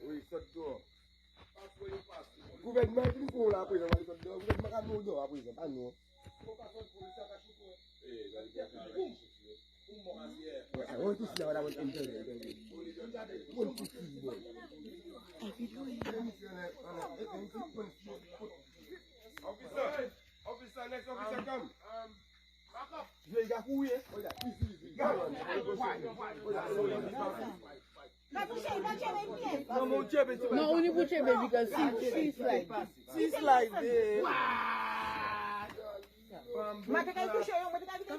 Oui, ça dehors. Gouvernement qui nous prend la prison, le gouvernement qui nous donne la prison, pas nous. On tous là, on a un internet. On tous Officer, next officer come. Je vais couiller. No, only put your baby because she's like this. Mata kay ko siya yung mata kay ko.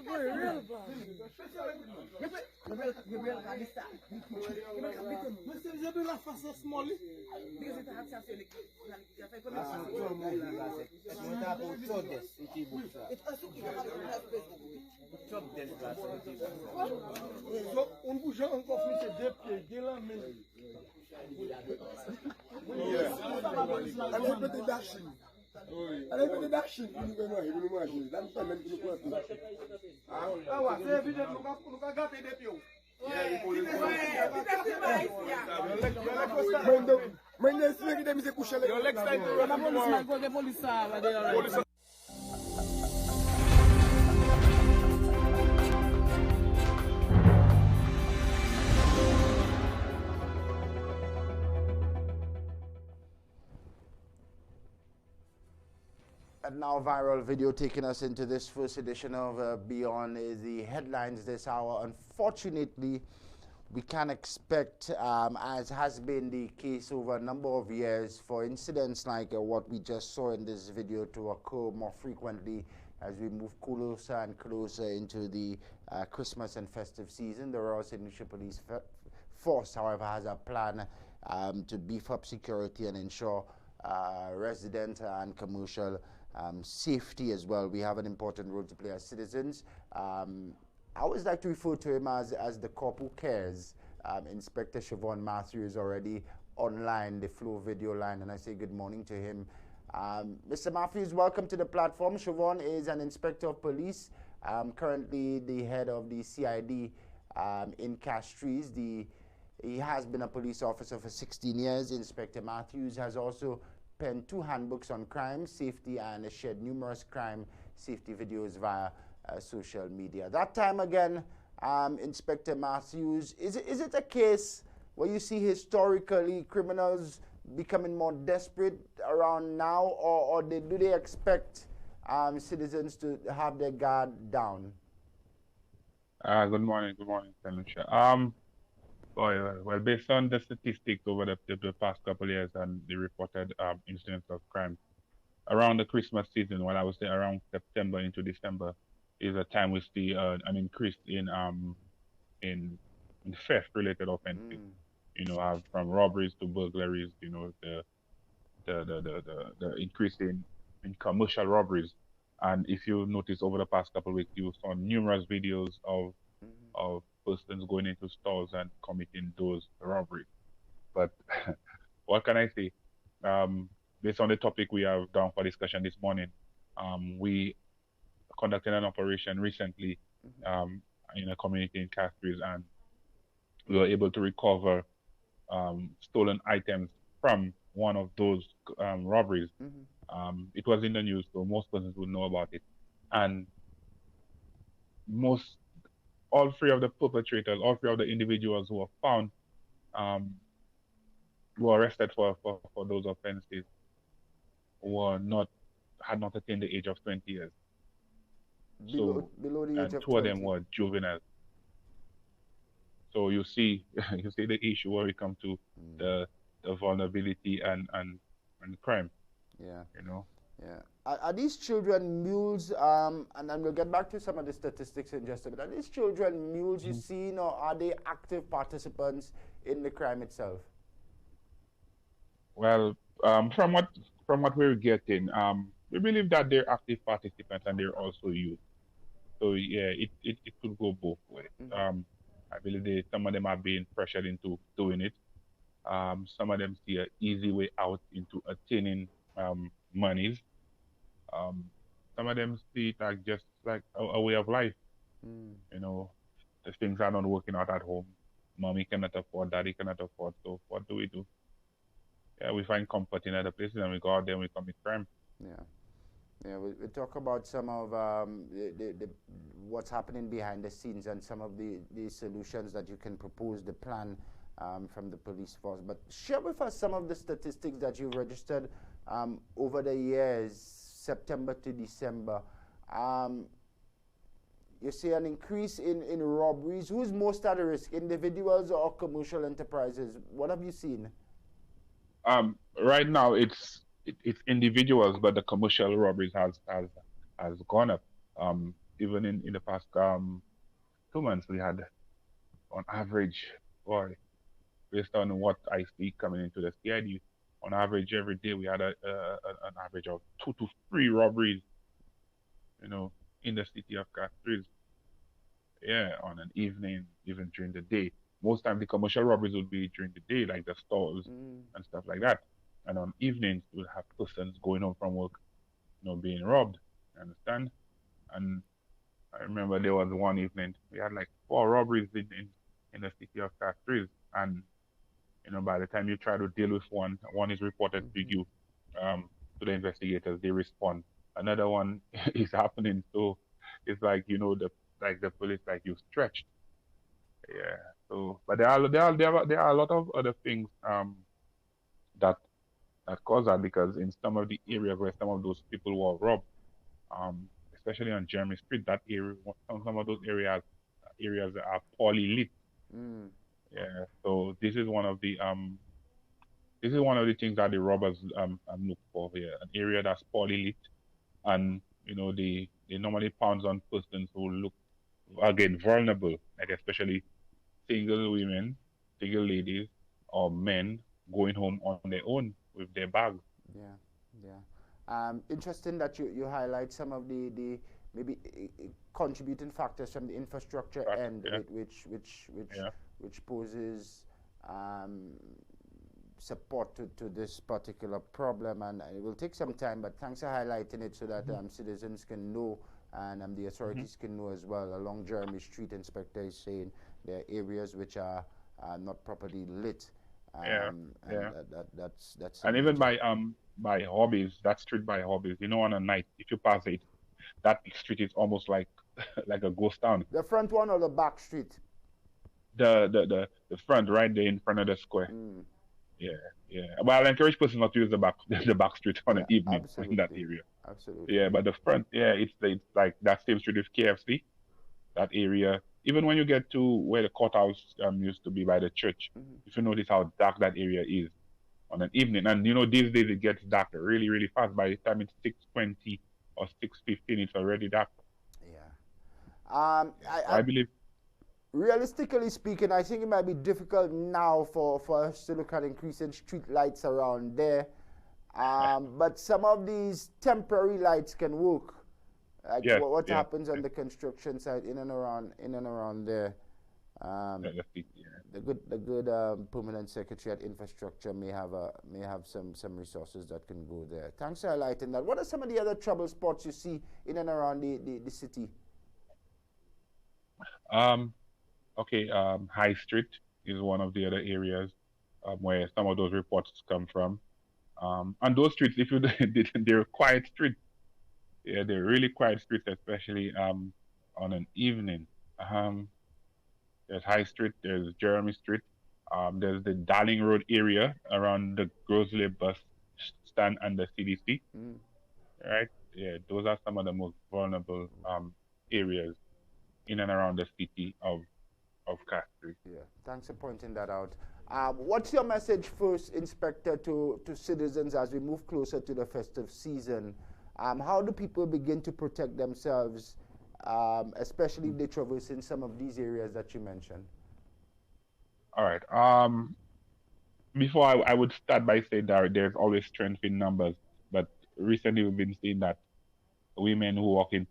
Monsieur, je veux la face small. On bouge encore plus deux pieds, deux la main. Allez, peut-être dashing. Allez, peut-être dashing. Nous nous manger. Là, nous sommes même nous quoi. Ah ouais, c'est évident, nous avons gâté des pieds. And now viral video taking us into this first edition of Beyond is the headlines this hour. Unfortunately, we can expect, as has been the case over a number of years, for incidents like what we just saw in this video to occur more frequently as we move closer and closer into the Christmas and festive season. The Royal St. Lucia Police Force, however, has a plan to beef up security and ensure resident and commercial safety as well. We have an important role to play as citizens. I always like to refer to him as the cop who cares. Inspector Shervon Matthieu is already online, the Flow video line, and I say good morning to him. Mr. Matthews, welcome to the platform. Shervon is an inspector of police, currently the head of the CID in Castries. He has been a police officer for 16 years. Inspector Matthews has also penned 2 handbooks on crime safety and shared numerous crime safety videos via social media. That time again, Inspector Matthews, is it a case where you see historically criminals becoming more desperate around now, or do they expect citizens to have their guard down? Good morning, St. Lucia. Well, based on the statistics over the past couple of years and the reported incidents of crime around the Christmas season, when I would say around September into December, is a time we see an increase in theft-related offenses. You know, from robberies to burglaries. You know, the increase in commercial robberies. And if you notice over the past couple of weeks, you saw numerous videos of persons going into stores and committing those robberies. But what can I say? Based on the topic we have down for discussion this morning, we conducted an operation recently in a community in Castries, and we were able to recover stolen items from one of those robberies. It was in the news, so most persons would know about it. And all 3 of the perpetrators, all 3 of the individuals who were found, were arrested for those offenses, had not attained the age of 20 years. Below the age of 2 of them were juveniles. So you see the issue where we come to the vulnerability and crime. Yeah. You know. Yeah. Are these children mules? And then we'll get back to some of the statistics in just a bit. Are these children mules you've seen, or are they active participants in the crime itself? Well, from what we're getting, we believe that they're active participants and they're also youth. So yeah, it could go both ways. I believe some of them are being pressured into doing it. Some of them see an easy way out into attaining monies. Some of them see it like just like a way of life. You know, the things are not working out at home. mommy cannot afford, daddy cannot afford. So what do we do? Yeah, we find comfort in other places and we go out there and we commit crime. Yeah. Yeah, we talk about some of what's happening behind the scenes and some of the solutions that you can propose, the plan from the police force. But share with us some of the statistics that you've registered over the years, September to December. You see an increase in robberies. Who's most at risk, individuals or commercial enterprises? What have you seen? Right now it's individuals, but the commercial robberies has gone up. Even in the past 2 months, we had on average, boy, based on what I see coming into the CID, on average every day we had an average of 2 to 3 robberies, you know, in the city of Castries. Yeah, on an evening, even during the day. Most time the commercial robberies would be during the day, like the stores and stuff like that. And on evenings, we'll have persons going home from work, being robbed. You understand? And I remember there was one evening we had like 4 robberies in the city of Castries, and by the time you try to deal with one is reported to you, to the investigators. They respond. Another one is happening, so it's like the police like you stretched. Yeah. So, but there are a lot of other things that cause that, because in some of the areas where some of those people were robbed, especially on Jeremy Street, that area, some of those areas that are poorly lit. Yeah. So this is one of the things that the robbers look for here, an area that's poorly lit, and they normally pounce on persons who look, again, vulnerable, like especially single women, single ladies, or men going home on their own with their bags. Yeah, yeah. Interesting that you highlight some of the maybe contributing factors from the infrastructure end, Yeah. which poses support to this particular problem, and it will take some time. But thanks for highlighting it so that citizens can know, and the authorities can know as well. Along Jeremy Street, Inspector is saying there are areas which are not properly lit. That's and even by hobbies, that street by hobbies, on a night, if you pass it, that street is almost like like a ghost town. The front one or the back street? The front, right there in front of the square. Yeah. Well, I'll encourage persons not to use the back street on an evening in that area. Absolutely. Yeah, but the front, it's like that same street with KFC, that area. Even when you get to where the courthouse used to be by the church, if you notice how dark that area is on an evening, and these days it gets dark really, really fast. By the time it's 6:20 or 6:15, it's already dark. Yeah. I believe. Realistically speaking, I think it might be difficult now for us to look at increasing street lights around there. But some of these temporary lights can work. What happens on the construction site in and around there. The good permanent secretary at infrastructure may have some resources that can go there. Thanks for highlighting that. What are some of the other trouble spots you see in and around the city? Okay, High Street is one of the other areas where some of those reports come from. And those streets, if you they're quiet streets. Yeah, they're really quiet streets, especially on an evening. There's High Street, there's Jeremy Street, there's the Darling Road area around the Grosley bus stand and the CDC. Right? Yeah, those are some of the most vulnerable areas in and around the city of Castries. Yeah, thanks for pointing that out. What's your message first, Inspector, to citizens as we move closer to the festive season? How do people begin to protect themselves, especially if they traverse in some of these areas that you mentioned? All right. Before I would start by saying that there's always strength in numbers, but recently we've been seeing that women who walk in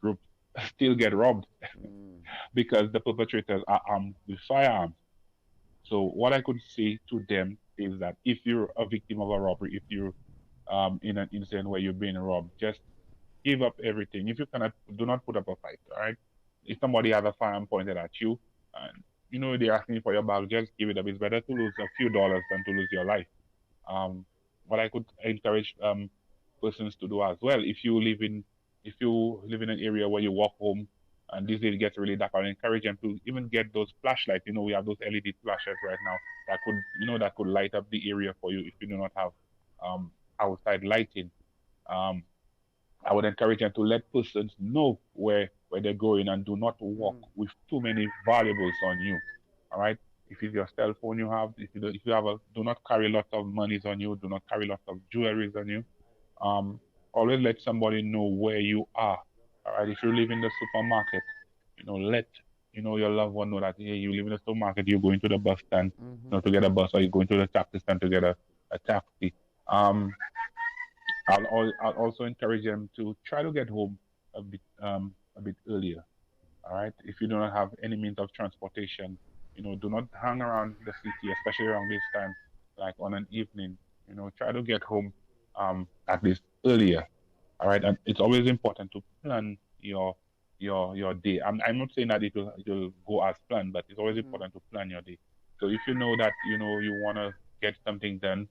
groups still get robbed because the perpetrators are armed with firearms. So what I could say to them is that if you're a victim of a robbery, if you're in an incident where you're being robbed, just give up everything. If you cannot, do not put up a fight. All right. If somebody has a firearm pointed at you, they're asking you for your bag, just give it up. It's better to lose a few dollars than to lose your life. Um, what I could encourage persons to do as well, if you live in an area where you walk home and these days it gets really dark, I encourage them to even get those flashlights. We have those LED flashlights right now that could light up the area for you if you do not have um, outside lighting. Um, I would encourage them to let persons know where they're going and do not walk with too many valuables on you. All right. If it's your cell phone you have, if you have do not carry lots of monies on you, do not carry lots of jewelries on you. Um, Always let somebody know where you are. All right. If you live in the supermarket, let your loved one know that hey, you live in the supermarket, you're going to the bus stand, to get a bus, or you're going to the taxi stand to get a taxi. Um, I'll also encourage them to try to get home a bit earlier. All right. If you do not have any means of transportation, do not hang around the city, especially around this time, like on an evening. Try to get home at least earlier. All right. And it's always important to plan your day. I'm not saying that it will go as planned, but it's always important to plan your day. So if you know that you wanna get something done,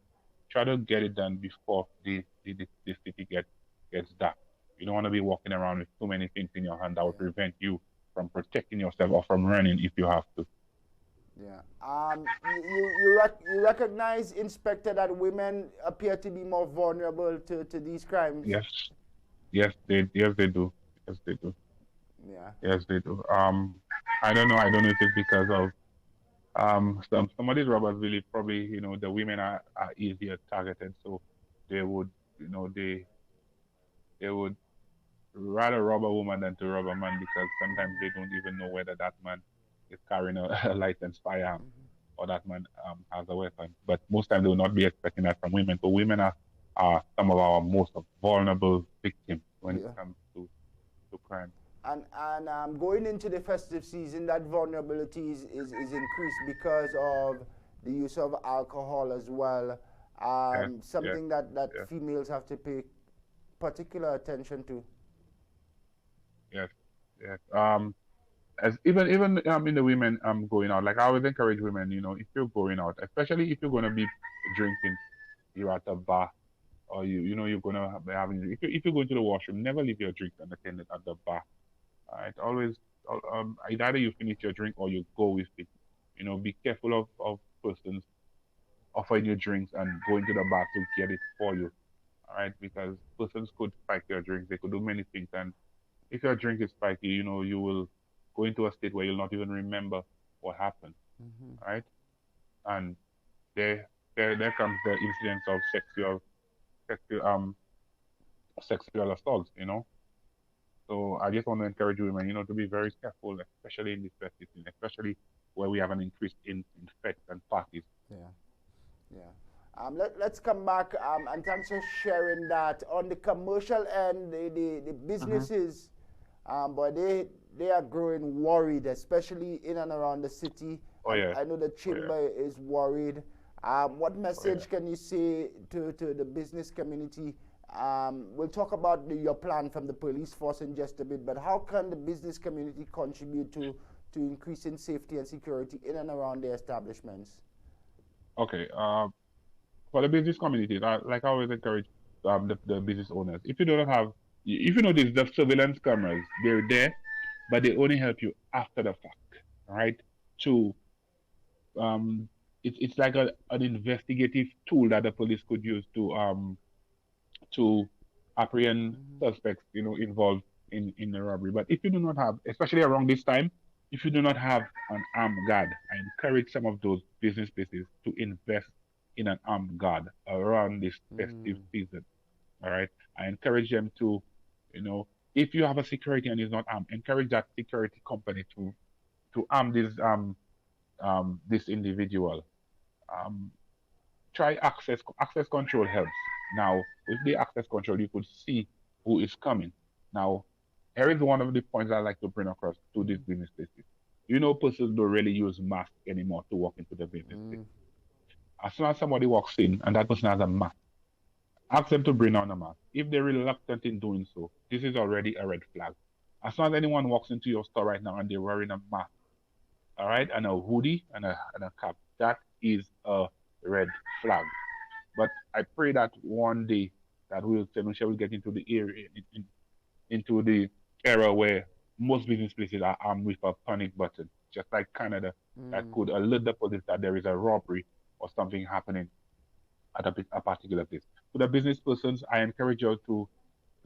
try to get it done before the city gets dark. You don't want to be walking around with too many things in your hand that will prevent you from protecting yourself or from running if you have to. Yeah. You recognize, Inspector, that women appear to be more vulnerable to these crimes? Yes. Yes, they do. Yes, they do. Yeah. Yes, they do. I don't know. I don't know if it's because of some of these robbers really probably the women are easier targeted, so they would they would rather rob a woman than to rob a man because sometimes they don't even know whether that man is carrying a licensed firearm or that man has a weapon. But most times they will not be expecting that from women. So women are some of our most vulnerable victims when it comes to crime. And going into the festive season, that vulnerability is increased because of the use of alcohol as well. Something that yes. females have to pay particular attention to. Yes, yes. As even in the women going out, like I always encourage women, if you're going out, especially if you're gonna be drinking, you're at a bar or you're gonna be having if you go into the washroom, never leave your drink unattended at the bar. All right, always either you finish your drink or you go with it. Be careful of persons offering you drinks and going to the bar to get it for you. All right, because persons could spike your drinks, they could do many things, and if your drink is spiky, you will go into a state where you'll not even remember what happened. Right? And there comes the incidence of sexual assault. So I just want to encourage women, to be very careful, especially in this festive season, especially where we have an increase in fests and parties. Yeah. Let's come back, and thanks for sharing that. On the commercial end, the businesses, but they are growing worried, especially in and around the city. Oh, yeah. I know the chamber is worried. What message can you say to the business community? We'll talk about your plan from the police force in just a bit, but how can the business community contribute to increasing safety and security in and around their establishments? Okay. For the business community, like I always encourage the business owners, if you notice the surveillance cameras, they're there, but they only help you after the fact, right? To it's like an investigative tool that the police could use to apprehend suspects, involved in the robbery. But if you do not have, especially around this time, if you do not have an armed guard, I encourage some of those business places to invest in an armed guard around this festive season. All right. I encourage them to, if you have a security and is not armed, encourage that security company to arm this individual. Try access control helps. Now, with the access control, you could see who is coming. Now, here is one of the points I like to bring across to these business places. Persons don't really use masks anymore to walk into the business place. As soon as somebody walks in and that person has a mask, ask them to bring on a mask. If they're reluctant in doing so, this is already a red flag. As soon as anyone walks into your store right now and they're wearing a mask, all right, and a hoodie and a cap. That is a red flag. But I pray that one day that St. Lucia will get into the area, into the era where most business places are armed with a panic button, just like Canada, that could alert the police that there is a robbery or something happening at a particular place. To the business persons, I encourage you to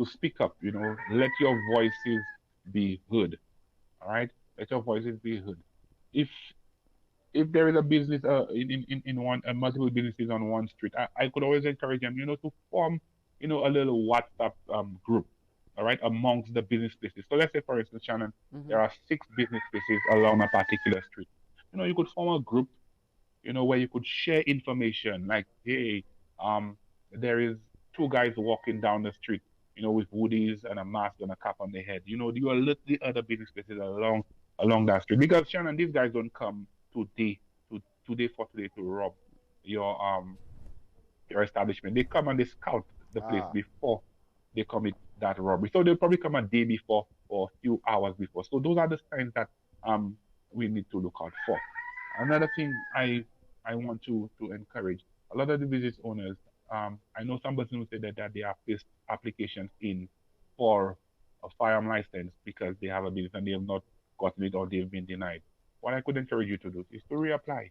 speak up. Let your voices be heard. All right, let your voices be heard. If if there is a business in one multiple businesses on one street, I could always encourage them, to form, a little WhatsApp group, all right, amongst the business places. So let's say, for instance, Shannon, there are 6 business places along a particular street. You could form a group, where you could share information like, hey, there is 2 guys walking down the street, with hoodies and a mask and a cap on their head. You alert the other business places along that street, because Shannon, these guys don't come today today to rob your your establishment. They come and they scout the place before they commit that robbery. So they'll probably come a day before or a few hours before. So those are the signs that we need to look out for. Another thing I want to encourage a lot of the business owners. I know some persons will say that they have placed applications in for a firearm license because they have a business and they have not gotten it or they've been denied. What I could encourage you to do is to reapply.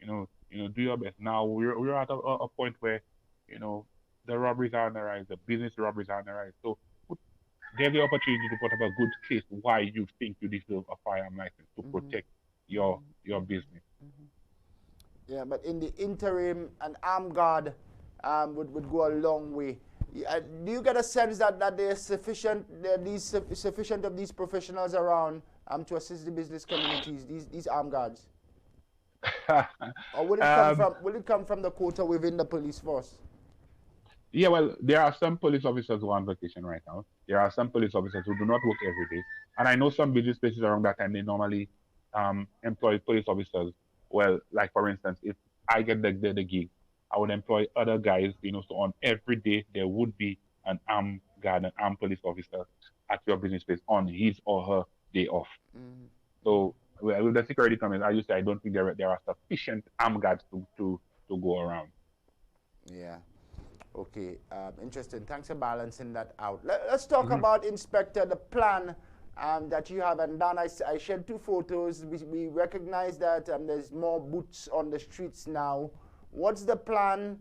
Do your best. Now we're at a point where, the robberies are on the rise, the business robberies are on the rise. So get the opportunity to put up a good case why you think you deserve a firearm license to protect your business. Yeah, but in the interim, an armed guard would go a long way. Do you get a sense that there's sufficient of these professionals around to assist the business communities, these armed guards? Or will it come from the quota within the police force? Yeah, well, there are some police officers who are on vacation right now. There are some police officers who do not work every day. And I know some business places around that time, they normally employ police officers. Well, like for instance, if I get the gig, I would employ other guys, so on every day there would be an armed guard, an armed police officer at your business place on his or her day off. So with the security comments, I don't think there are sufficient armed guards to go around. Yeah. Okay. Interesting. Thanks for balancing that out. Let's talk about, Inspector, the plan that you have. And Dan, I shared 2 photos. We recognize that there's more boots on the streets now. What's the plan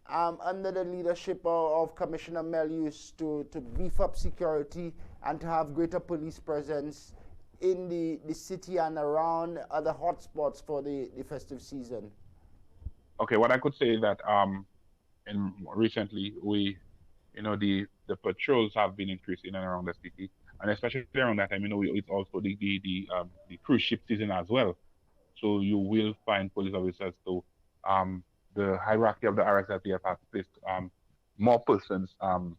under the leadership of Commissioner Matthieu to beef up security and to have greater police presence in the city and around other hotspots for the festive season? Okay, what I could say is that and recently the patrols have been increased in and around the city, and especially around that time, it's also the cruise ship season as well. So you will find police officers. So the hierarchy of the RSLPF has placed more persons on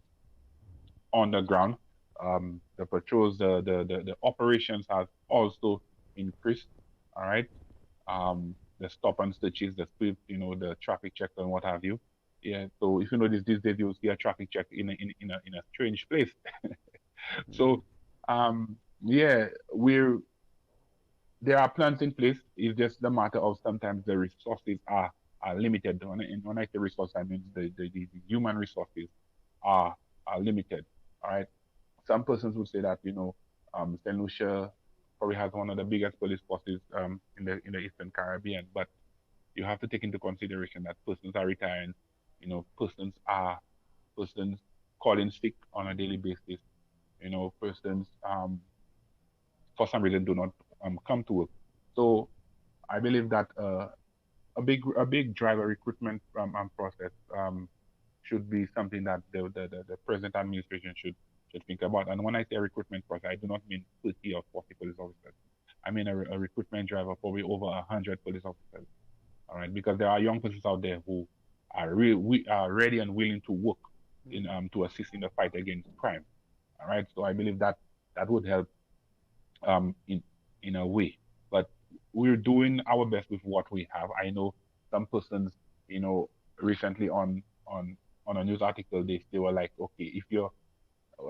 the ground. The patrols, the operations have also increased. All right. The stop and searches, the speed, the traffic check and what have you. Yeah. So if you notice these days, you'll see a traffic check in a strange place. So yeah, there are plans in place. It's just the matter of sometimes the resources are limited. When I say resources, I mean the human resources are limited. All right. Some persons would say that St. Lucia probably has one of the biggest police forces in the Eastern Caribbean, but you have to take into consideration that persons are retiring. Persons calling sick on a daily basis. Persons for some reason do not come to work. So I believe that a big driver recruitment process should be something that the present administration should think about. And when I say recruitment process, I do not mean 30 or 40 police officers. I mean a recruitment drive of probably over 100 police officers. All right, because there are young persons out there who are ready and willing to work in to assist in the fight against crime. All right, so I believe that would help in a way. But we're doing our best with what we have. I know some persons, recently on a news article, they were like, okay, if you're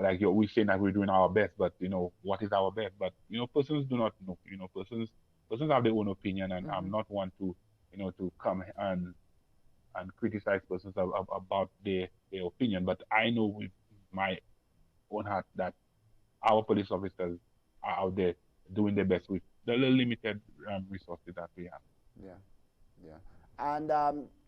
like we're saying that we're doing our best, but what is our best? But persons do not know. Persons persons have their own opinion, and I'm not one to, to come and criticize persons about their opinion. But I know with my own heart that our police officers are out there doing their best with the little limited resources that we have. Yeah, yeah. And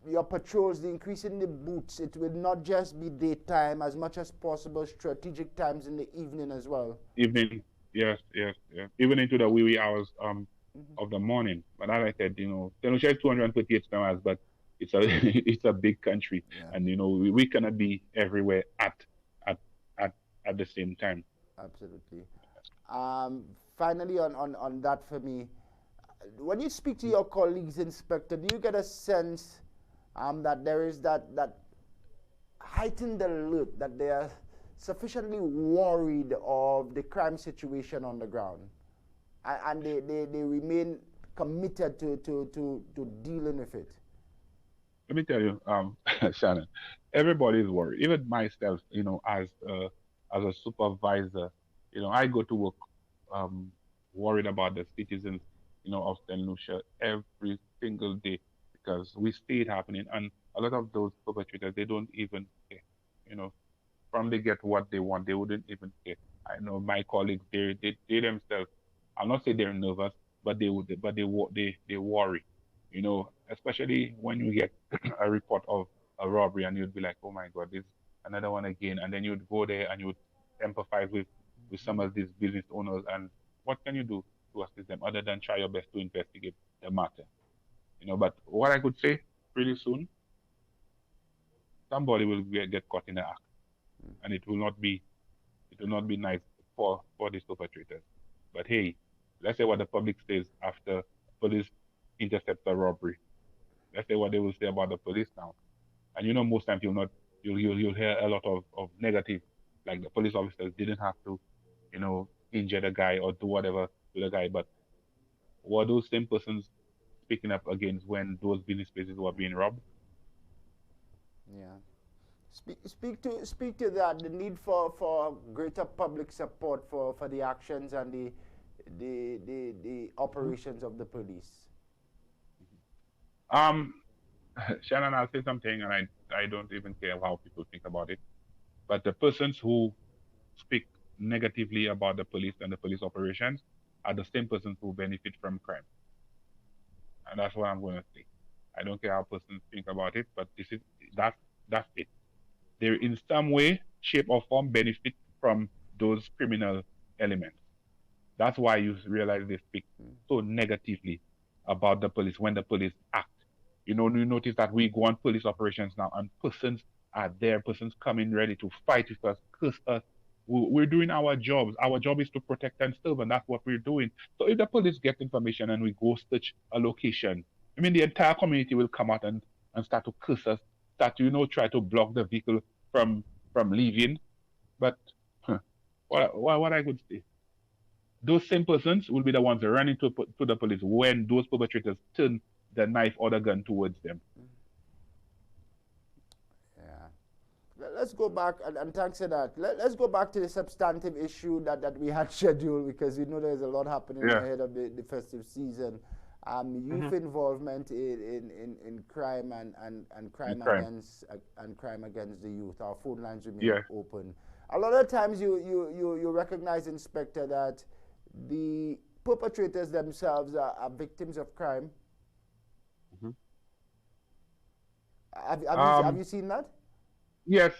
your patrols, the increase in the boots, it will not just be daytime, as much as possible, strategic times in the evening as well. Evening, yes, yes, yes. Even into the wee hours of the morning. But as I said, St. Lucia is 238 square miles, but it's a it's a big country, and we cannot be everywhere at at the same time. Absolutely. Finally, on that for me, when you speak to your colleagues, Inspector, do you get a sense that there is that heightened alert, that they are sufficiently worried of the crime situation on the ground, and they remain committed to dealing with it? Let me tell you, Shannon, everybody is worried. Even myself, as a supervisor, I go to work worried about the citizens, of St. Lucia every single day, because we see it happening, and a lot of those perpetrators, they don't even care. From they get what they want, they wouldn't even care. I know my colleagues, they themselves, I'll not say they're nervous, but they worry. Especially when you get a report of a robbery, and you'd be like, oh my God, this another one again, and then you'd go there and you'd empathize with some of these business owners, and what can you do to assist them other than try your best to investigate the matter? But what I could say pretty soon, somebody will get caught in the act, and it will not be nice for these perpetrators. But hey, let's say what the public says after police intercept a robbery. Let's say what they will say about the police now. And most times you'll hear a lot of negative, like the police officers didn't have to, injure the guy or do whatever to the guy. But were those same persons speaking up against when those business places were being robbed? Yeah. Speak to that, the need for greater public support for the actions and the operations of the police. Shannon, I'll say something, and I don't even care how people think about it. But the persons who speak negatively about the police and the police operations are the same persons who benefit from crime. And that's what I'm going to say. I don't care how persons think about it, but that's it. They in some way, shape, or form benefit from those criminal elements. That's why you realize they speak so negatively about the police when the police act. You notice that we go on police operations now, and persons are there, persons coming ready to fight with us, curse us. We're doing our jobs. Our job is to protect and serve, and that's what we're doing. So if the police get information and we go search a location, the entire community will come out and start to curse us, start to, try to block the vehicle from leaving. But what I could say, those same persons will be the ones running to the police when those perpetrators turn the knife or the gun towards them. Yeah. Let's go back, and thanks for that. Let's go back to the substantive issue that we had scheduled, because there's a lot happening ahead of the festive season. Youth involvement in crime and crime against the youth. Our phone lines remain open. A lot of times you recognize, Inspector, that the perpetrators themselves are victims of crime. Have you seen that? Yes.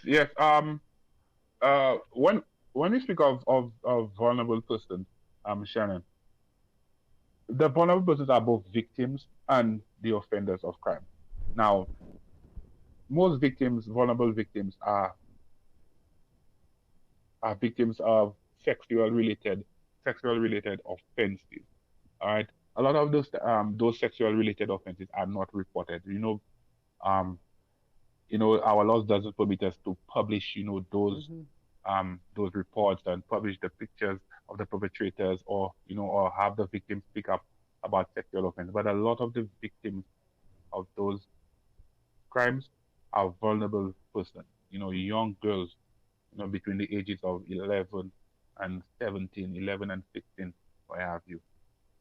When we speak of vulnerable persons, Shannon, the vulnerable persons are both victims and the offenders of crime. Now, most vulnerable victims are victims of sexual related offenses. All right, a lot of those sexual related offenses are not reported. Our laws doesn't permit us to publish, those reports and publish the pictures of the perpetrators, or have the victims speak up about sexual offense. But a lot of the victims of those crimes are vulnerable persons, young girls, between the ages of 11 and 17, 11 and 16, what have you.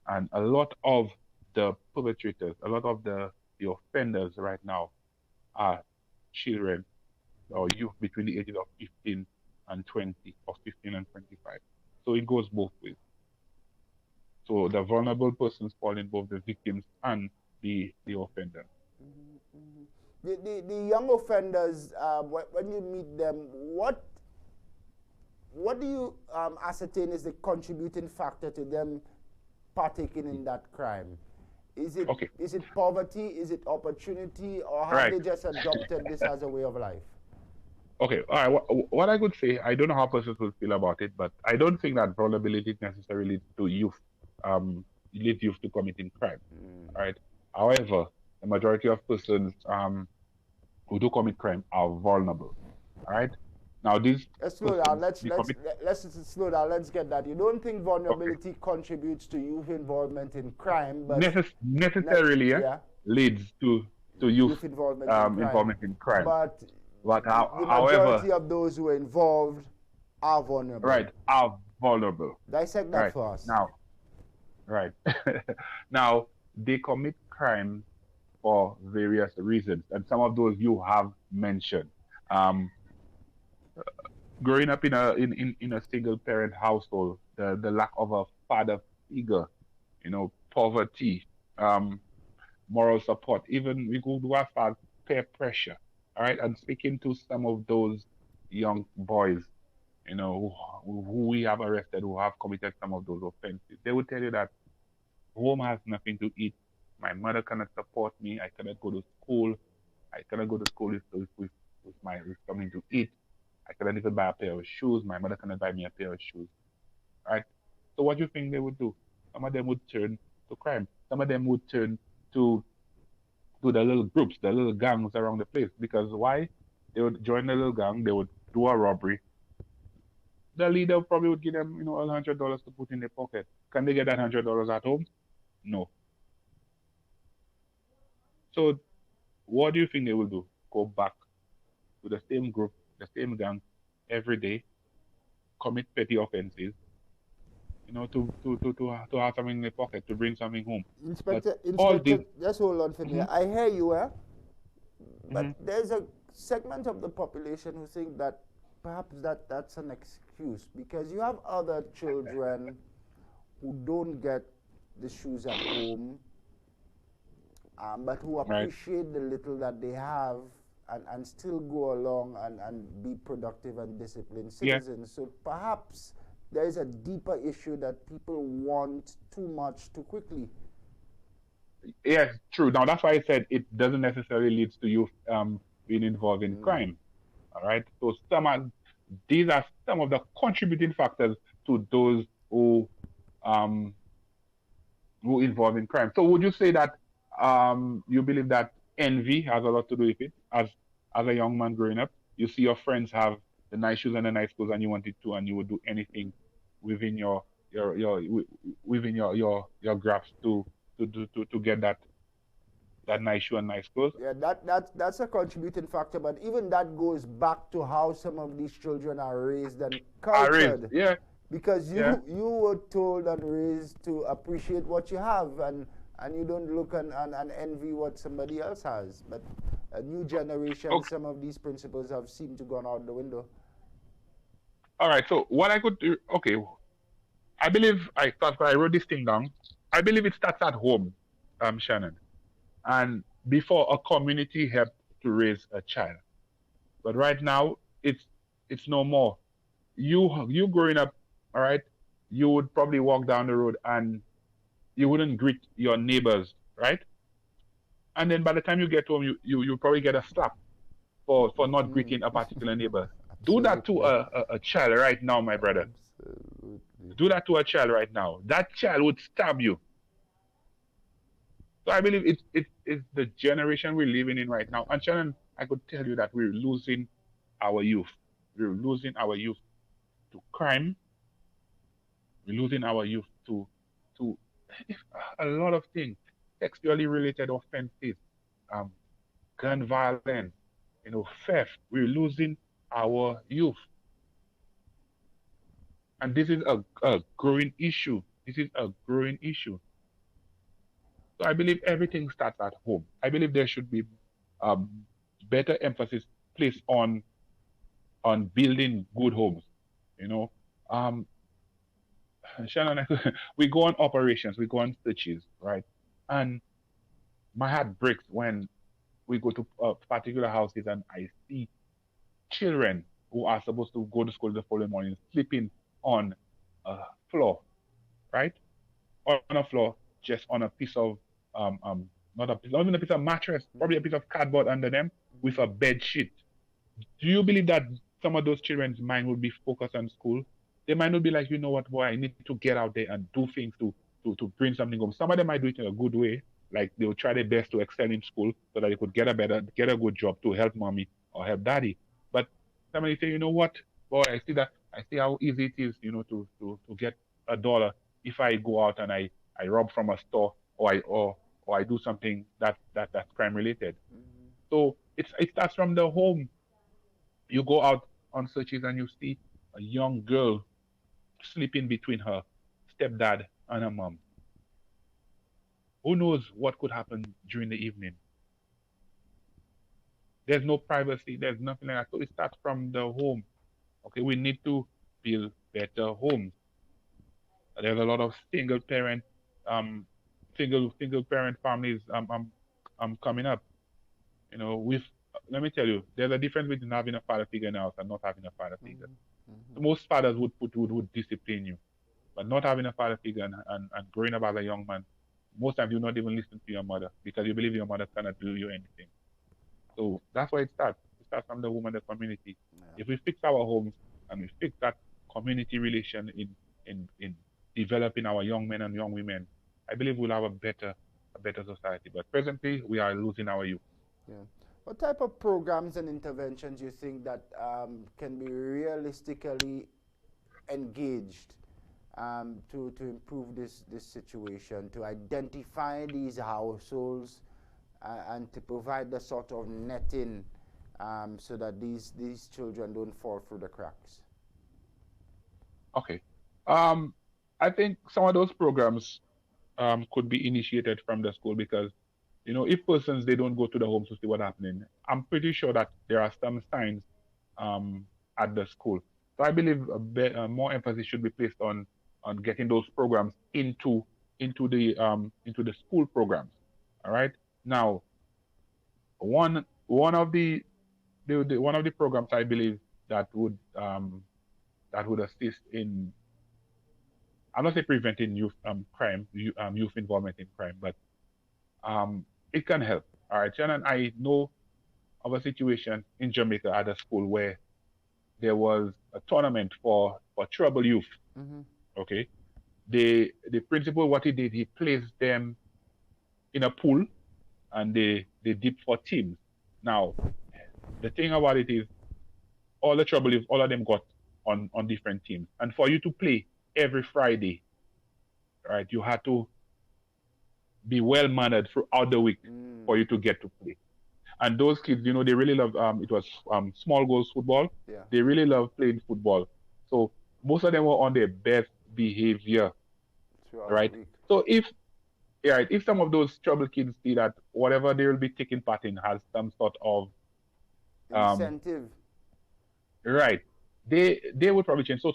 And a lot of the perpetrators, a lot of the offenders right now are children or youth between the ages of 15 and 20 or 15 and 25. So it goes both ways. So the vulnerable persons fall in both the victims and the offender. The young offenders, when you meet them, what do you ascertain is the contributing factor to them partaking in that crime? Is it Okay. is it poverty? Is it opportunity? Or have Right. they just adopted this as a way of life? Okay, all right. What I could say, I don't know how persons will feel about it, but I don't think that vulnerability necessarily leads to youth, leads youth to committing crime. All right. However, the majority of persons who do commit crime are vulnerable. All right. Now these Let's slow down. persons, Let's slow down. Let's get that. You don't think vulnerability contributes to youth involvement in crime, but necessarily leads to youth involvement in crime. But the however, majority of those who are involved are vulnerable. Right, are vulnerable. Dissect that for us. Now, right. Now, they commit crime for various reasons, and some of those you have mentioned. Growing up in a single parent household, the lack of a father figure, poverty, moral support, even we could go as far as peer pressure. All right, and speaking to some of those young boys, who we have arrested, who have committed some of those offenses, they will tell you that home has nothing to eat. My mother cannot support me. I cannot go to school. I cannot go to school with something to eat. I cannot even buy a pair of shoes. My mother cannot buy me a pair of shoes. Right? So what do you think they would do? Some of them would turn to crime. Some of them would turn to the little groups, the little gangs around the place. Because why? They would join the little gang, they would do a robbery. The leader probably would give them, $100 to put in their pocket. Can they get that $100 at home? No. So what do you think they will do? Go back to the same group, the same gang, every day, commit petty offenses, to have something in their pocket, to bring something home. Inspector, just hold on for me. I hear you, but there's a segment of the population who think that perhaps that's an excuse, because you have other children who don't get the shoes at home, but who appreciate the little that they have and still go along and be productive and disciplined citizens. So perhaps there is a deeper issue that people want too much too quickly. Yes, true. Now that's why I said it doesn't necessarily lead to you being involved in crime. All right. So these are some of the contributing factors to those who involve in crime. So would you say that you believe that envy has a lot to do with it? As a young man growing up, you see your friends have the nice shoes and the nice clothes, and you wanted to, and you would do anything within your grasp to get that nice shoe and nice clothes. Yeah, that's a contributing factor, but even that goes back to how some of these children are raised and cultured. Yeah. Because you were told and raised to appreciate what you have, and you don't look and envy what somebody else has. But a new generation, some of these principles have seemed to gone out the window. All right, so what I could do, I believe I wrote this thing down. I believe it starts at home, Shannon. And before, a community helped to raise a child. But right now, it's no more. You growing up, all right, you would probably walk down the road and you wouldn't greet your neighbors, right? And then by the time you get home, you probably get a slap for not greeting a particular neighbor. Do that to a child right now, my brother. Absolutely. Do that to a child right now. That child would stab you. So I believe it's the generation we're living in right now. And Shannon, I could tell you that we're losing our youth. We're losing our youth to crime. We're losing our youth to a lot of things. Sexually related offenses, gun violence, theft. We're losing our youth. And this is a growing issue. This is a growing issue. So I believe everything starts at home. I believe there should be um, better emphasis placed on building good homes. You know, um, Shannon, we go on operations, we go on searches, right? And my heart breaks when we go to particular houses and I see children who are supposed to go to school the following morning sleeping on a floor, right? On a floor, just on a piece of not even a piece of mattress, probably a piece of cardboard under them with a bed sheet. Do you believe that some of those children's mind will be focused on school? They might not be like, you know what, boy, I need to get out there and do things to bring something home. Some of them might do it in a good way, like they'll try their best to excel in school so that they could get a good job to help mommy or help daddy. But somebody say, you know what, boy, I see how easy it is, to get $1 if I go out and I rob from a store or I do something that's crime related. So it starts from the home. You go out on searches and you see a young girl sleeping between her stepdad and her mom. Who knows what could happen during the evening? There's no privacy. There's nothing like that. So it starts from the home. Okay, we need to build better homes. There's a lot of um, single parent families coming up. With let me tell you, there's a difference between having a father figure in the house and not having a father figure. Most fathers would discipline you, but not having a father figure and growing up as a young man, most times you not even listen to your mother because you believe your mother cannot do you anything. So that's why it starts. It starts from the home and the community. If we fix our homes and we fix that community relation in developing our young men and young women, I believe we'll have a better society. But presently, we are losing our youth. Yeah. What type of programs and interventions you think that can be realistically engaged to improve this situation, to identify these households and to provide the sort of netting so that these children don't fall through the cracks? Okay. I think some of those programs could be initiated from the school because, if persons, they don't go to the homes to see what's happening, I'm pretty sure that there are some signs at the school. So I believe more emphasis should be placed on getting those programs into the school programs. All right. Now, one of the one of the programs I believe that would assist in, I'm not say preventing youth crime, youth involvement in crime, but it can help. All right, Shannon, I know of a situation in Jamaica at a school where there was a tournament for trouble youth. Okay, the principal, what he did, he placed them in a pool and they dipped for teams. Now, the thing about it is, all the trouble youth, all of them got on different teams, and for you to play every Friday, right, you had to be well mannered throughout the week for you to get to play. And those kids, they really love it was small goals football. Yeah. They really love playing football. So most of them were on their best behavior. Throughout Right. the week. So if some of those trouble kids see that whatever they will be taking part in has some sort of Incentive. right, they would probably change. So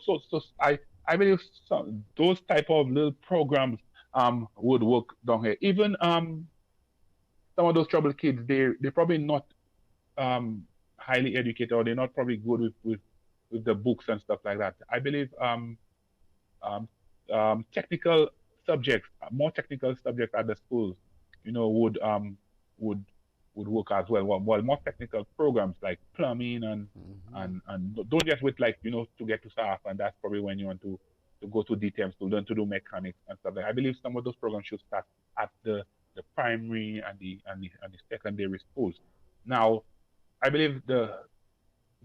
I believe those type of little programs would work down here. Even some of those trouble kids, they're probably not highly educated, or they're not probably good with the books and stuff like that. I believe technical subjects, more technical subjects at the schools, would work as well. Well, more technical programs like plumbing and don't just with to get to staff, and that's probably when you want to go to details to learn to do mechanics and stuff like that. I believe some of those programs should start at the primary and the secondary schools. Now, I believe the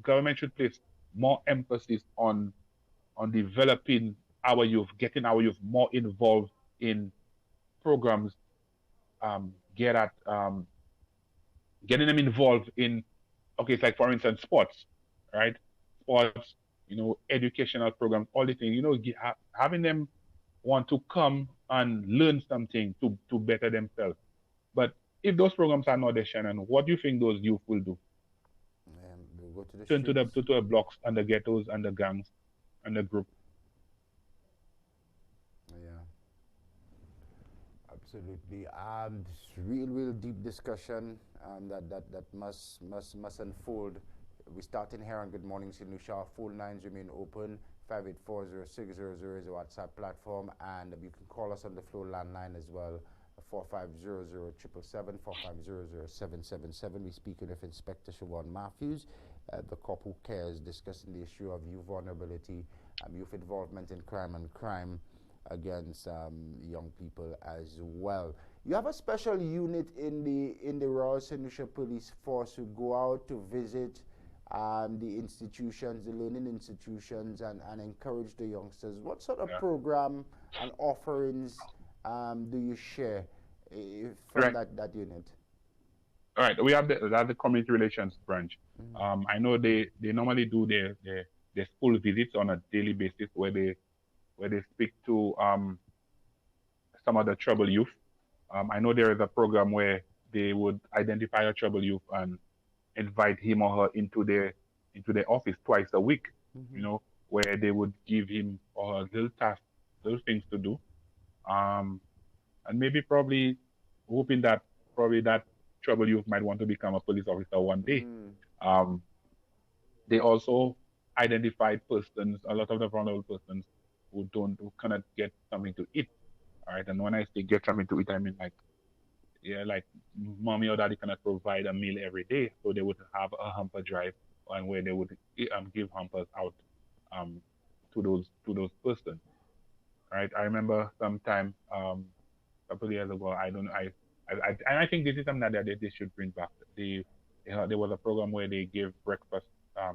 government should place more emphasis on developing our youth, getting our youth more involved in programs, getting them involved in, okay, it's like, for instance, sports, right? Sports, educational programs, all these things, having them want to come and learn something to better themselves. But if those programs are not there, Shannon, what do you think those youth will do? We'll go to the Turn to streets. the blocks and the ghettos and the gangs and the group. Yeah, absolutely. Real deep discussion that must unfold. We're starting here on Good Morning St. Lucia. Phone lines remain open. 584-0600 is the WhatsApp platform, and you can call us on the floor landline as well. 4500-777, 4500-777. We're speaking with Inspector Shervon Matthieu, the cop who cares, discussing the issue of youth vulnerability, youth involvement in crime and crime against young people as well. You have a special unit in the Royal St. Lucia Police Force who go out to visit the institutions, the learning institutions, and encourage the youngsters. What sort of program and offerings do you share from that unit? All right, we have the community relations branch. I know they normally do their school visits on a daily basis where they speak to some of the troubled youth. I know there is a program where they would identify a troubled youth and invite him or her into their office twice a week. You know, where they would give him or her little tasks, little things to do, and maybe probably hoping that that troubled youth might want to become a police officer one day. They also identified persons, a lot of the vulnerable persons who cannot get something to eat. All right, and when I say get something to eat, I mean like mommy or daddy cannot provide a meal every day, so they would have a hamper drive and where they would give hampers out to those persons. Right, I remember sometime a couple of years ago. I think this is something that they should bring back. There was a program where they gave breakfast I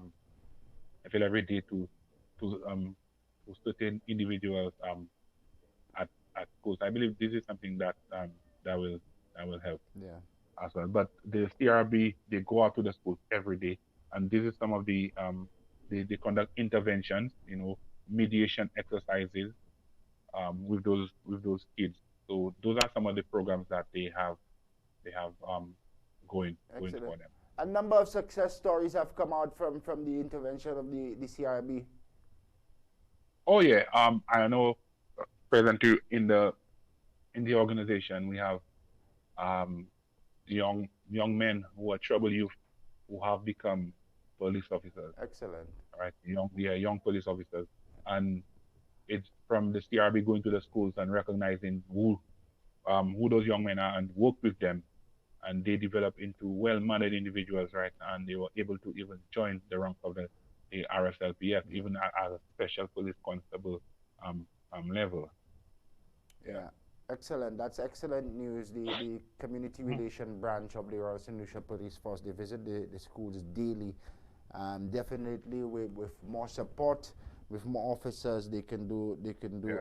feel every day to certain individuals at schools. I believe this is something that will help as well. But the CRB, they go out to the schools every day, and this is some of the they conduct interventions, mediation exercises with those kids. So those are some of the programs that they have going for them. A number of success stories have come out from the intervention of the CRB. Oh yeah, I know. Present in the organization, we have young men who are troubled youth who have become police officers. Excellent. Right, young police officers, and it's from the CRB going to the schools and recognizing who those young men are and work with them, and they develop into well-mannered individuals, right? And they were able to even join the rank of the RSLPF, even as a special police constable level. Yeah. Excellent. That's excellent news. The community relation branch of the Royal St. Lucia Police Force, they visit the schools daily. Definitely with more support, with more officers, they can do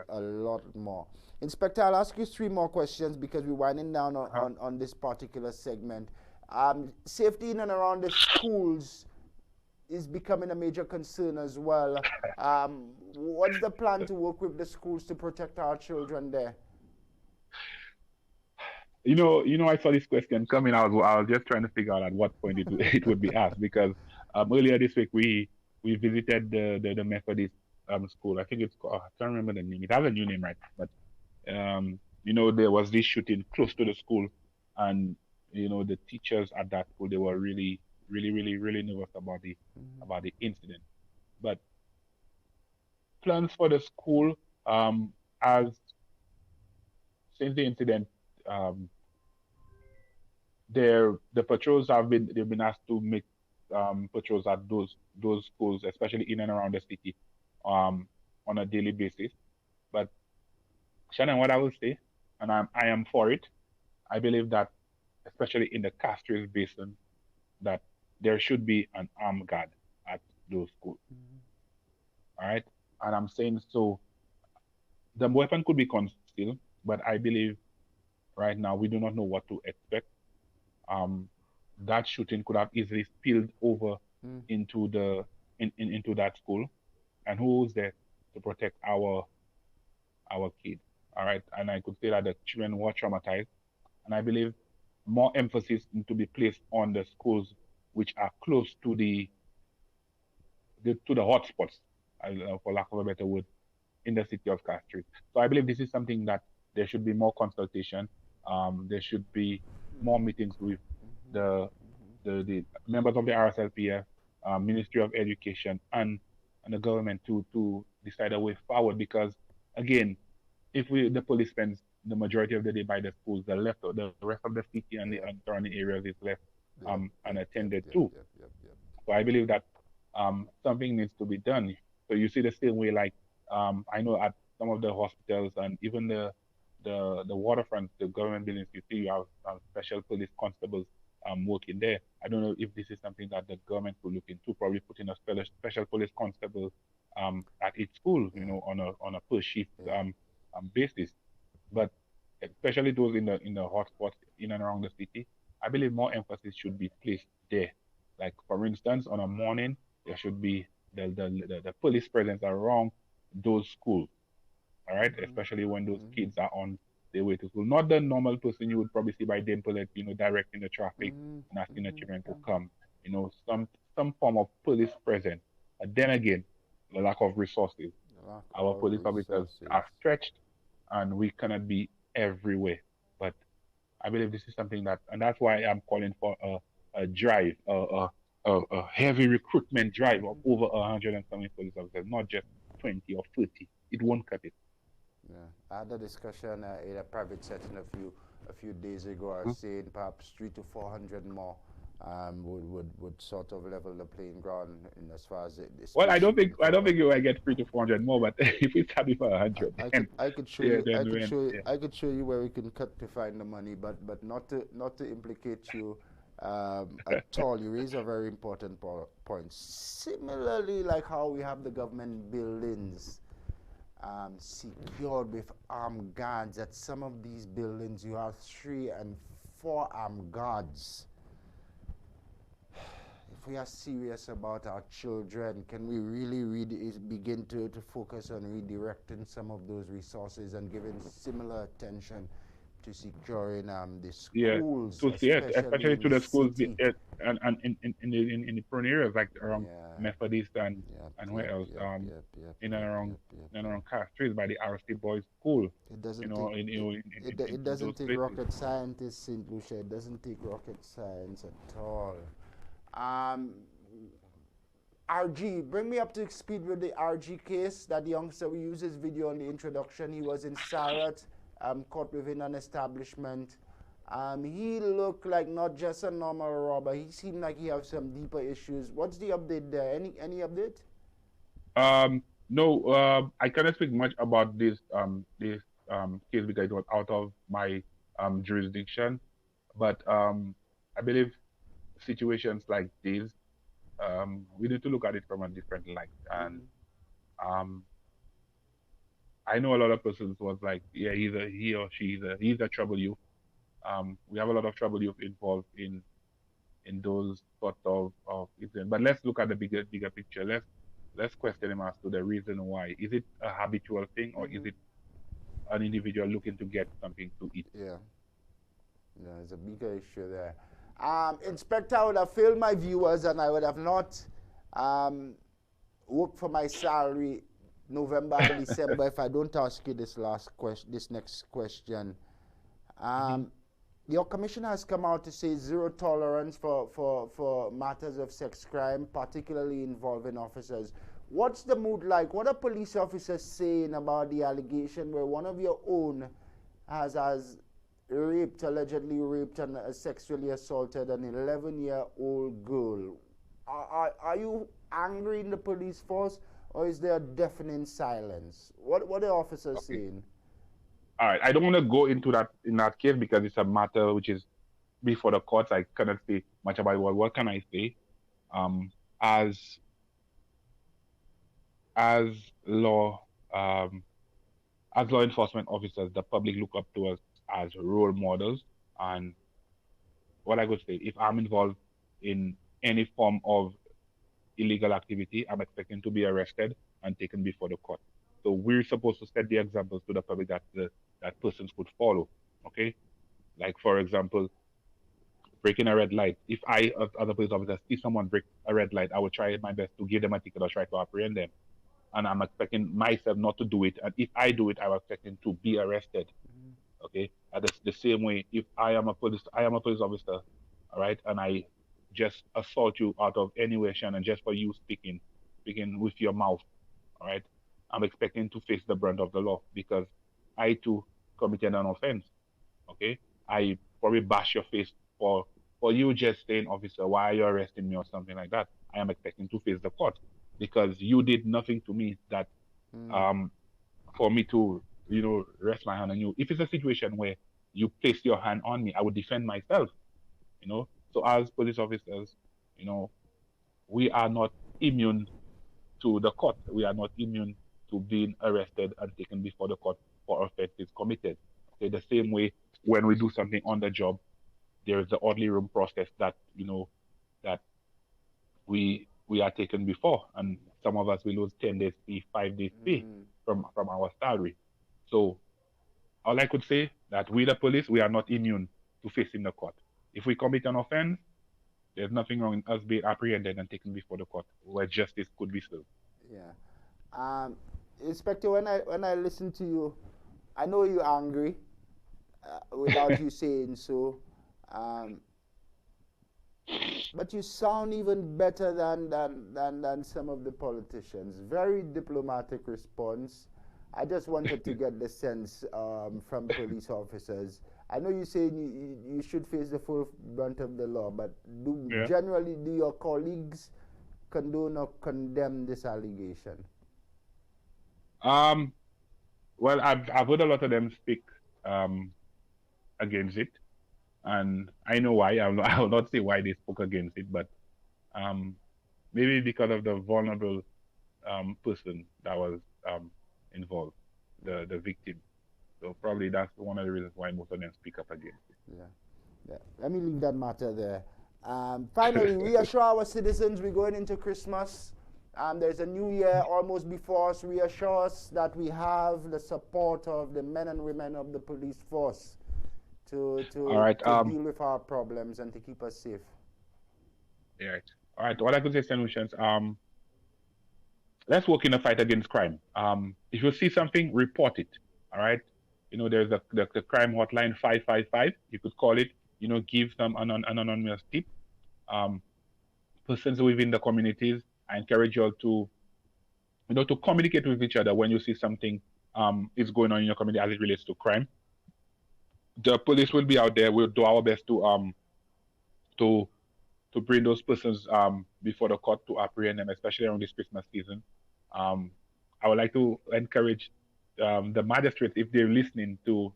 a lot more. Inspector, I'll ask you 3 more questions because we're winding down on this particular segment. Safety in and around the schools is becoming a major concern as well. What's the plan to work with the schools to protect our children there? I saw this question coming. I was just trying to figure out at what point it would be asked, because earlier this week we visited the Methodist school. I think it's called, I can't remember the name. It has a new name, right? But there was this shooting close to the school, and the teachers at that school, they were really nervous about the incident. But plans for the school, as since the incident, the patrols they've been asked to make patrols at those schools, especially in and around the city, on a daily basis. But Shannon, what I will say, and I am for it, I believe that especially in the Castries Basin, that there should be an armed guard at those schools. All right, and I'm saying so. The weapon could be concealed, but I believe right now we do not know what to expect. That shooting could have easily spilled over into into that school, and who's there to protect our our kids. All right, and I could say that the children were traumatized, and I believe more emphasis need to be placed on the schools which are close to the hotspots, for lack of a better word, in the city of Castries. So I believe this is something that there should be more consultation. There should be more meetings with the the members of the RSLPF, Ministry of Education, and the government to decide a way forward. Because again, if the police spends the majority of the day by the schools, the rest of the city and the surrounding areas is left unattended too. So I believe that something needs to be done. So you see the same way, like I know at some of the hospitals and even the waterfront, the government buildings, you see you have special police constables working there. I don't know if this is something that the government will look into, probably putting a special police constable at each school, on a per shift basis. But especially those in the hotspots in and around the city, I believe more emphasis should be placed there. Like for instance, on a morning, there should be the police presence around those schools. All right, especially when those kids are on their way to school. Not the normal person you would probably see by Dimple, directing the traffic and asking the children to come. Some form of police presence. But then again, the lack of resources. Our police officers are stretched, and we cannot be everywhere. But I believe this is something and that's why I'm calling for a drive, a heavy recruitment drive of over 100 police officers, not just 20 or 30. It won't cut it. Yeah, I had a discussion in a private setting a few days ago. I was saying perhaps 300 to 400 more would sort of level the playing ground in as far as well, I don't think you will get 300 to 400 more, but if it's happy for 100, I could show you where we can cut to find the money, but not to implicate you at all. You raise a very important point. Similarly, like how we have the government buildings secured with armed guards. At some of these buildings, you have 3 and 4 armed guards. If we are serious about our children, can we really begin to focus on redirecting some of those resources and giving similar attention to securing the schools, especially to the schools and in the prone areas like around Methodist and where else in and around Castries by the RC Boys School. It doesn't take rocket scientists, St. Lucia. It doesn't take rocket science at all. RG, bring me up to speed with the RG case. That youngster, we used his video on the introduction. He was in Sarat, caught within an establishment. He looked like not just a normal robber. He seemed like he had some deeper issues. What's the update there? Any update? No, I cannot speak much about this case because it was out of my jurisdiction. But I believe situations like these, we need to look at it from a different light. And I know a lot of persons was like, yeah, he or she he's a trouble youth. We have a lot of trouble youth involved in those sort of incidents. But let's look at the bigger picture. Let's question him as to the reason why. Is it a habitual thing, or is it an individual looking to get something to eat? Yeah, there's a bigger issue there. Inspector, I would have failed my viewers, and I would have not worked for my salary November and December if I don't ask you this next question. Your commissioner has come out to say zero tolerance for matters of sex crime, particularly involving officers. What's the mood like? What are police officers saying about the allegation where one of your own has allegedly raped and sexually assaulted an 11-year-old girl? Are you angry in the police force, or is there a deafening silence? What are the officers saying? All right, I don't want to go into that in that case because it's a matter which is before the courts. I cannot say much about it. What can I say? As law enforcement officers, the public look up to us as role models. And what I could say, if I'm involved in any form of illegal activity, I'm expecting to be arrested and taken before the court. So we're supposed to set the examples to the public that that persons could follow. Okay, like for example, breaking a red light. If I, as a police officer, see someone break a red light, I will try my best to give them a ticket or try to apprehend them. And I'm expecting myself not to do it. And if I do it, I'm expecting to be arrested. Okay. And the same way, if I am a police officer, all right, and I just assault you out of anywhere, Shannon, just for you speaking with your mouth, all right, I'm expecting to face the brunt of the law because I too committed an offense. Okay, I probably bash your face for you just saying, officer, why are you arresting me or something like that. I am expecting to face the court because you did nothing to me that for me to rest my hand on you. If it's a situation where you place your hand on me, I would defend myself. So as police officers, we are not immune to the court. We are not immune to being arrested and taken before the court for offenses committed. Okay, the same way when we do something on the job, there is the orderly room process that that we are taken before, and some of us will lose 10 days pay, 5 days pay from our salary. So all I could say that we the police, we are not immune to facing the court. If we commit an offense, there's nothing wrong in us being apprehended and taken before the court where justice could be served. Yeah. Inspector, when I listen to you, I know you're angry without you saying so. But you sound even better than some of the politicians. Very diplomatic response. I just wanted to get the sense from police officers. I know you're saying you should face the full brunt of the law, but generally do your colleagues condone or condemn this allegation? Well, I've heard a lot of them speak against it, and I know why. I will not say why they spoke against it, but maybe because of the vulnerable person that was involved, the victim. So probably that's one of the reasons why most of them speak up against it. Yeah. Let me leave that matter there. Finally, reassure our citizens we're going into Christmas. There's a new year almost before us. Reassure us that we have the support of the men and women of the police force to deal with our problems and to keep us safe. Yeah. All right. What I could say, St. Lucians, let's work in a fight against crime. If you see something, report it. All right. There's the crime hotline 555. You could call it. Give them an anonymous tip. Persons within the communities, I encourage you all to communicate with each other when you see something is going on in your community as it relates to crime. The police will be out there. We'll do our best to bring those persons before the court to apprehend them, especially around this Christmas season. I would like to encourage the magistrates, if they're listening, to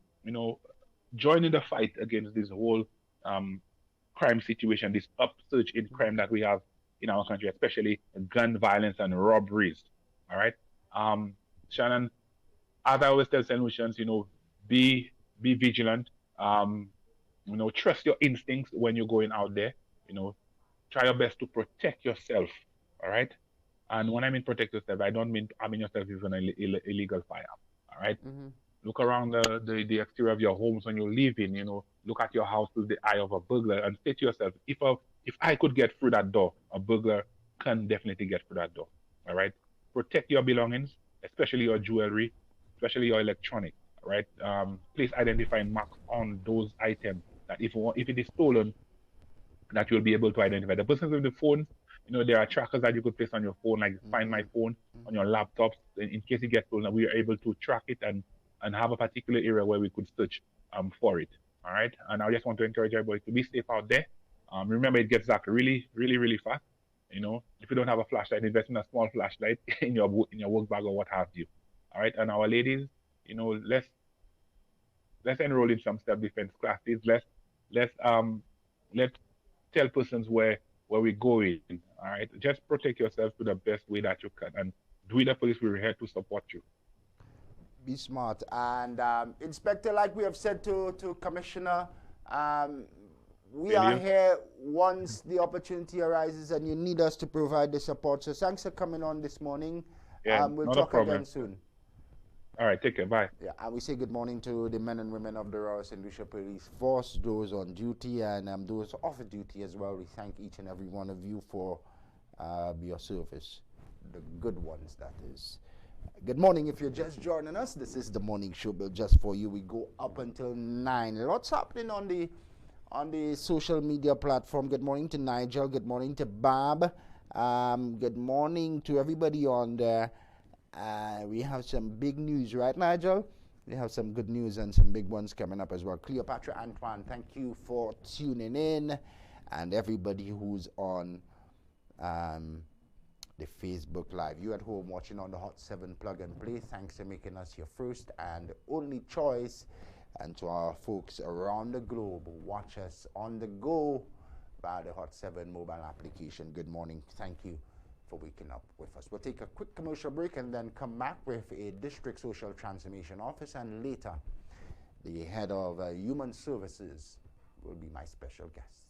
join in the fight against this whole crime situation, this upsurge in crime that we have in our country, especially gun violence and robberies. All right, Shannon, as I always tell St. Lucians, be vigilant. Trust your instincts when you're going out there. Try your best to protect yourself. All right, and when I mean protect yourself, I don't mean yourself is an illegal firearm. All right. Look around the exterior of your homes when you live in. Look at your house through the eye of a burglar and say to yourself, if I could get through that door, a burglar can definitely get through that door. All right. Protect your belongings, especially your jewelry, especially your electronics. All right. Place identifying marks on those items that if it is stolen, that you'll be able to identify. The persons with the phones, there are trackers that you could place on your phone, like Find My Phone on your laptops. In case it gets stolen, we are able to track it and have a particular area where we could search for it. All right. And I just want to encourage everybody to be safe out there. Remember, it gets dark really, really, really fast. If you don't have a flashlight, invest in a small flashlight in your work bag or what have you. All right. And our ladies, let's enroll in some self-defense classes. Let's tell persons where we're going. All right. Just protect yourself to the best way that you can. And we the police, we're here to support you. Be smart. And Inspector, like we have said to Commissioner, we are here once the opportunity arises and you need us to provide the support. So thanks for coming on this morning. Yeah, we'll not talk a problem. again soon. All right, take care. Bye. Yeah, and we say good morning to the men and women of the Royal St. Lucia Police Force, those on duty and those off duty as well. We thank each and every one of you for your service, the good ones, that is. Good morning. If you're just joining us, this is the morning show built just for you. We go up until 9. Lots happening on the social media platform. Good morning to Nigel. Good morning to Bob. Good morning to everybody on there. We have some big news, right, Nigel? We have some good news and some big ones coming up as well. Cleopatra Antoine, thank you for tuning in. And everybody who's on the Facebook Live. You at home watching on the Hot 7 Plug and Play, thanks for making us your first and only choice. And to our folks around the globe who watch us on the go by the Hot 7 mobile application, good morning. Thank you for waking up with us. We'll take a quick commercial break and then come back with a District Social Transformation Officer, and later the head of Human Services will be my special guest.